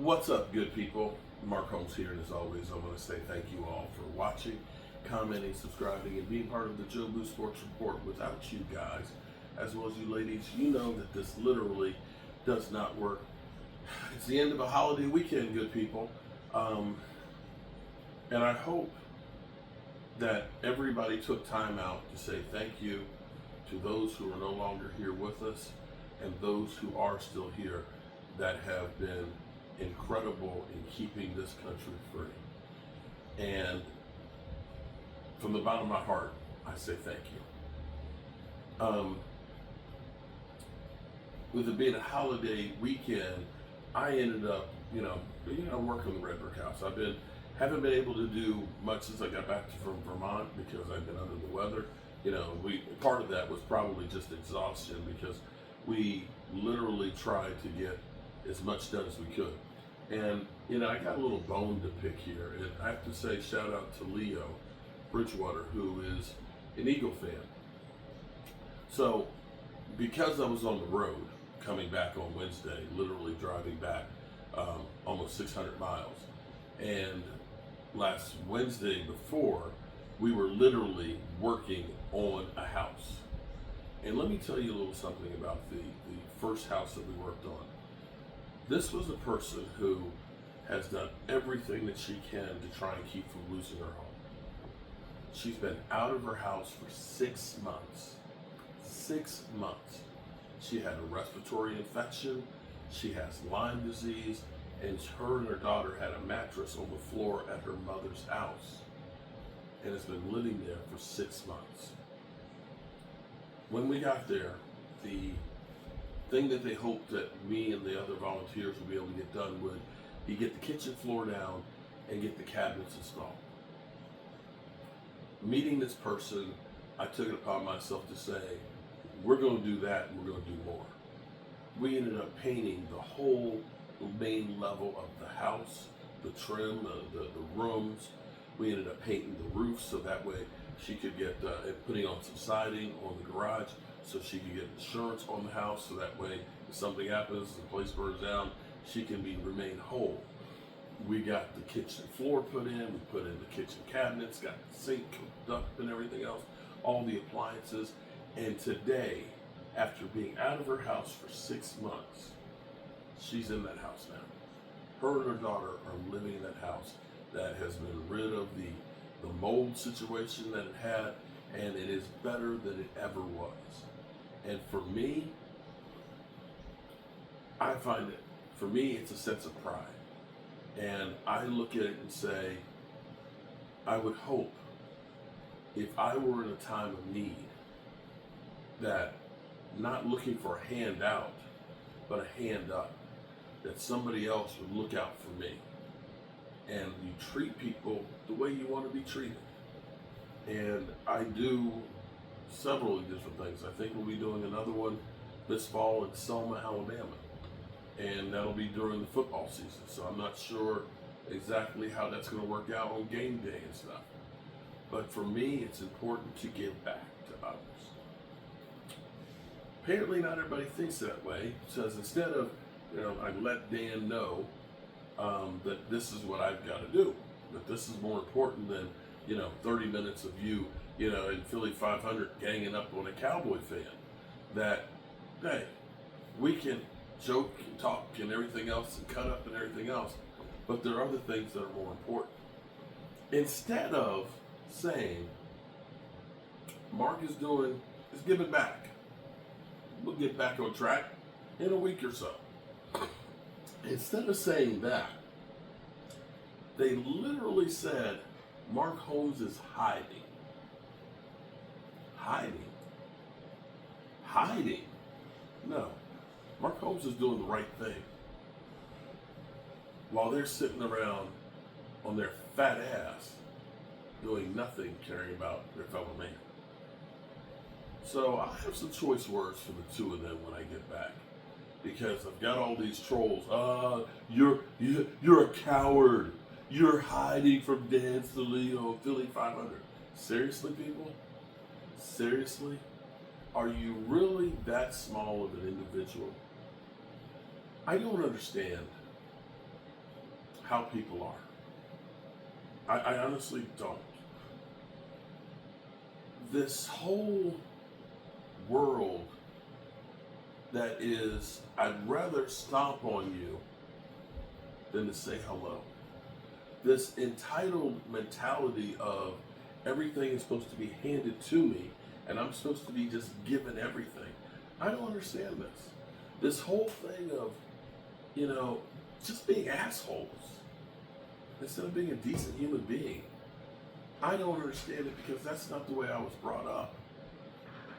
What's up, good people? Mark Holmes here, and as always, I want to say thank you all for watching, commenting, subscribing, and being part of the Joe Boo Sports Report. Without you guys, as well as you ladies, you know that this literally does not work. It's the end of a holiday weekend, good people, and I hope that everybody took time out to say thank you to those who are no longer here with us and those who are still here that have been incredible in keeping this country free. And from the bottom of my heart, I say thank you. With it being a holiday weekend, I ended up, working the Red Brick House. Haven't been able to do much since I got back from Vermont because I've been under the weather. Part of that was probably just exhaustion because we literally tried to get as much done as we could. And, I got a little bone to pick here. And I have to say shout out to Leo Bridgewater, who is an Eagle fan. So, because I was on the road coming back on Wednesday, literally driving back almost 600 miles, and last Wednesday before, we were literally working on a house. And let me tell you a little something about the first house that we worked on. This was a person who has done everything that she can to try and keep from losing her home. She's been out of her house for 6 months. 6 months. She had a respiratory infection, she has Lyme disease, and her and her daughter had a mattress on the floor at her mother's house and has been living there for 6 months. When we got there, the thing that they hoped that me and the other volunteers would be able to get done would be get the kitchen floor down and get the cabinets installed. Meeting this person, I took it upon myself to say, we're going to do that and we're going to do more. We ended up painting the whole main level of the house, the trim, the rooms. We ended up painting the roof so that way she could get putting on some siding on the garage so she could get insurance on the house so that way if something happens, the place burns down, she can remain whole. We got the kitchen floor put in, we put in the kitchen cabinets, got the sink cooked up and everything else, all the appliances. And today, after being out of her house for 6 months, she's in that house now. Her and her daughter are living in that house that has been rid of the mold situation that it had, and it is better than it ever was. And for me, I find it, for me, it's a sense of pride. And I look at it and say, I would hope if I were in a time of need, that not looking for a handout, but a hand up, that somebody else would look out for me. And you treat people the way you want to be treated. And I do several different things. I think we'll be doing another one this fall in Selma, Alabama. And that'll be during the football season. So I'm not sure exactly how that's going to work out on game day and stuff. But for me, it's important to give back to others. Apparently not everybody thinks that way. Because instead of, I let Dan know that this is what I've got to do. That this is more important than, 30 minutes of you, in Philly 500 ganging up on a Cowboy fan. That, hey, we can joke and talk and everything else and cut up and everything else, but there are other things that are more important. Instead of saying, Mark is giving back. We'll get back on track in a week or so. Instead of saying that, they literally said, Mark Holmes is hiding. Hiding? Hiding? No. Mark Holmes is doing the right thing. While they're sitting around on their fat ass, doing nothing, caring about their fellow man. So I have some choice words for the two of them when I get back. Because I've got all these trolls. You're a coward. You're hiding from Dan Salio, Philly 500. Seriously, people? Seriously? Are you really that small of an individual? I don't understand how people are. I honestly don't. This whole world that is, I'd rather stomp on you than to say hello. This entitled mentality of everything is supposed to be handed to me and I'm supposed to be just given everything. I don't understand this. This whole thing of, just being assholes instead of being a decent human being. I don't understand it because that's not the way I was brought up.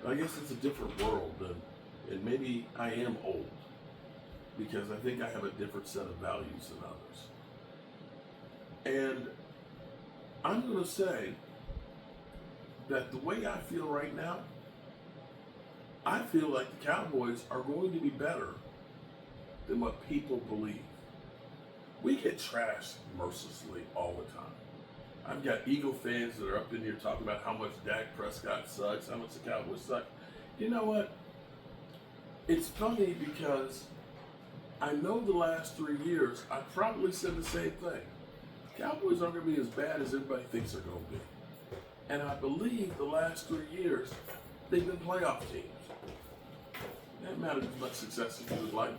I guess it's a different world, and maybe I am old because I think I have a different set of values than others. And I'm going to say that the way I feel right now, I feel like the Cowboys are going to be better than what people believe. We get trashed mercilessly all the time. I've got Eagle fans that are up in here talking about how much Dak Prescott sucks, how much the Cowboys suck. You know what? It's funny because I know the last 3 years, I probably said the same thing. Cowboys aren't going to be as bad as everybody thinks they're going to be. And I believe the last 3 years, they've been playoff teams. They haven't had as much success as you would like.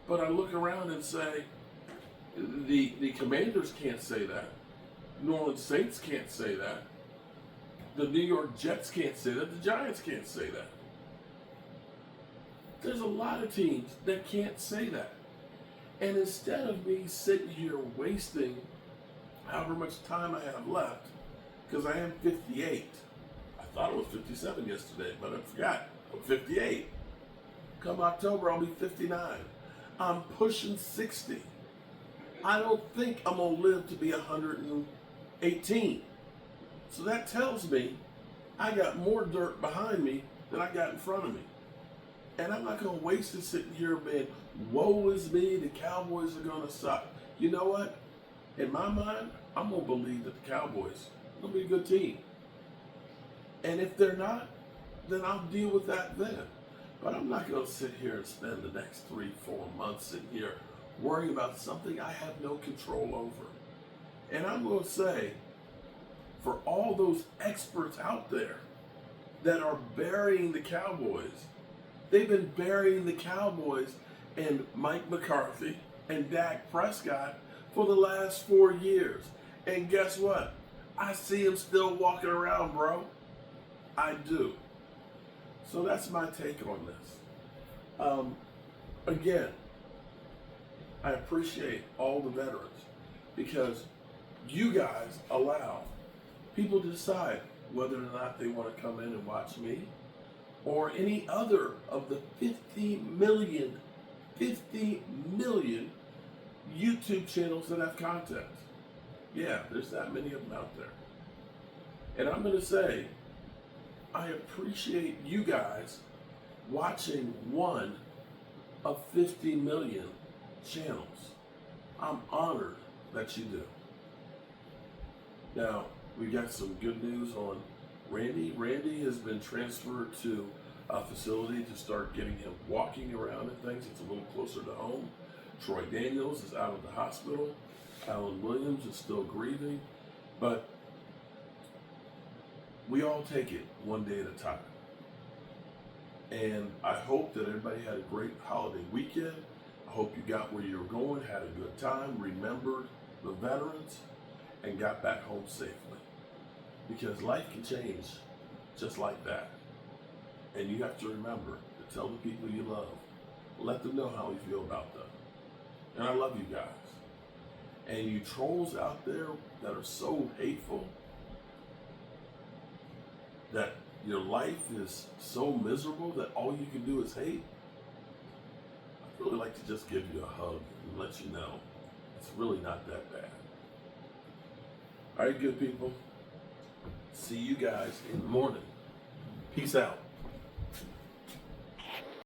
But I look around and say, the Commanders can't say that. New Orleans Saints can't say that. The New York Jets can't say that. The Giants can't say that. There's a lot of teams that can't say that. And instead of me sitting here wasting however much time I have left, because I am 58. I thought it was 57 yesterday, but I forgot. I'm 58. Come October, I'll be 59. I'm pushing 60. I don't think I'm going to live to be 118. So that tells me I got more dirt behind me than I got in front of me. And I'm not going to waste it sitting here being, woe is me, the Cowboys are going to suck. You know what? In my mind, I'm going to believe that the Cowboys are going to be a good team. And if they're not, then I'll deal with that then. But I'm not going to sit here and spend the next 3-4 months sitting here worrying about something I have no control over. And I'm going to say, for all those experts out there that are burying the Cowboys, they've been burying the Cowboys and Mike McCarthy and Dak Prescott for the last 4 years. And guess what? I see them still walking around, bro. I do. So that's my take on this. Again, I appreciate all the veterans because you guys allow people to decide whether or not they want to come in and watch me or any other of the 50 million YouTube channels that have content. Yeah, there's that many of them out there. And I'm going to say, I appreciate you guys watching one of 50 million channels. I'm honored that you do. Now, we got some good news on Randy. Randy has been transferred to a facility to start getting him walking around and things. It's a little closer to home. Troy Daniels is out of the hospital. Alan Williams is still grieving. But we all take it one day at a time. And I hope that everybody had a great holiday weekend. I hope you got where you were going, had a good time, remembered the veterans, and got back home safely. Because life can change just like that. And you have to remember to tell the people you love. Let them know how you feel about them. And I love you guys. And you trolls out there that are so hateful, that your life is so miserable that all you can do is hate, I'd really like to just give you a hug and let you know it's really not that bad. All right, good people. See you guys in the morning. Peace out.